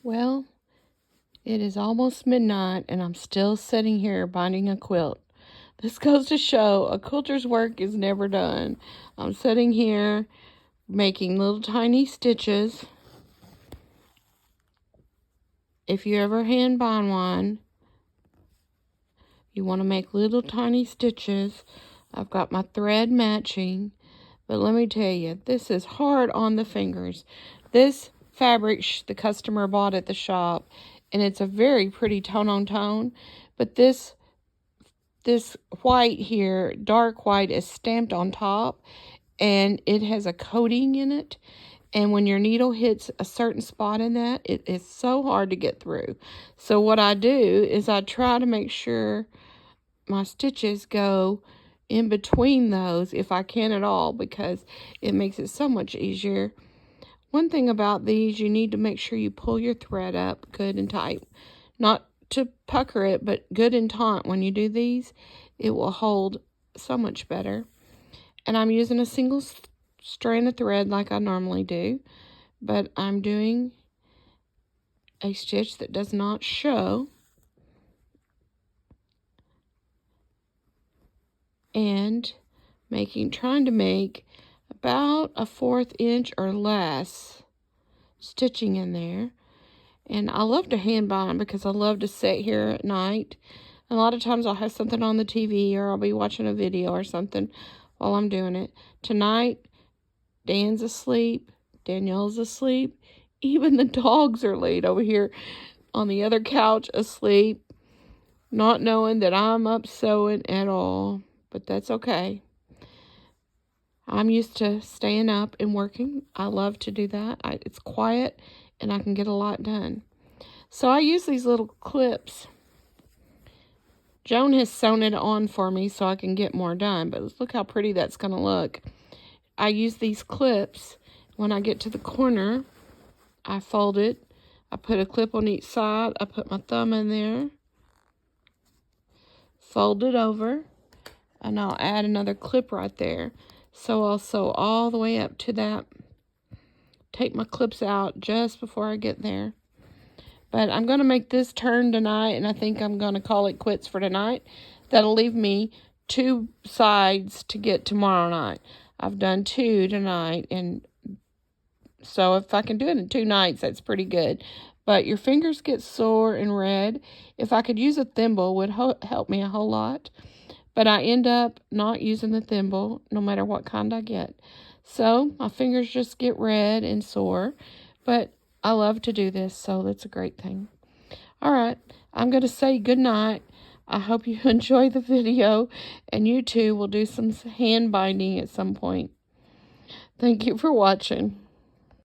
Well, it is almost midnight and I'm still sitting here binding a quilt. This goes to show a quilter's work is never done. I'm sitting here making little tiny stitches. If you ever hand bind one, you want to make little tiny stitches. I've got my thread matching, but let me tell you, this is hard on the fingers. This fabric the customer bought at the shop, and it's a very pretty tone on tone, but this white here, dark white, is stamped on top, and it has a coating in it. And when your needle hits a certain spot in that, it is so hard to get through. So what I do is I try to make sure my stitches go in between those if I can at all, because it makes it so much easier. One thing about these, you need to make sure you pull your thread up good and tight. Not to pucker it, but good and taut. When you do these, it will hold so much better. And I'm using a single strand of thread like I normally do, but I'm doing a stitch that does not show, and trying to make about a 1/4 inch or less stitching in there. And I love to hand bind because I love to sit here at night. A lot of times I'll have something on the TV, or I'll be watching a video or something while I'm doing it. Tonight, Dan's asleep, Danielle's asleep, even the dogs are laid over here on the other couch asleep, not knowing that I'm up sewing at all, but that's okay. I'm used to staying up and working. I love to do that. It's quiet and I can get a lot done. So I use these little clips. Joan has sewn it on for me so I can get more done, but look how pretty that's going to look. I use these clips. When I get to the corner, I fold it. I put a clip on each side. I put my thumb in there, fold it over, and I'll add another clip right there. So I'll sew all the way up to that. Take my clips out just before I get there. But I'm going to make this turn tonight, and I think I'm going to call it quits for tonight. That'll leave me 2 sides to get tomorrow night. I've done 2 tonight, and so if I can do it in 2 nights, that's pretty good. But your fingers get sore and red. If I could use a thimble, would help me a whole lot. But I end up not using the thimble, no matter what kind I get. So my fingers just get red and sore. But I love to do this, so that's a great thing. All right, I'm going to say good night. I hope you enjoy the video, and you too will do some hand binding at some point. Thank you for watching.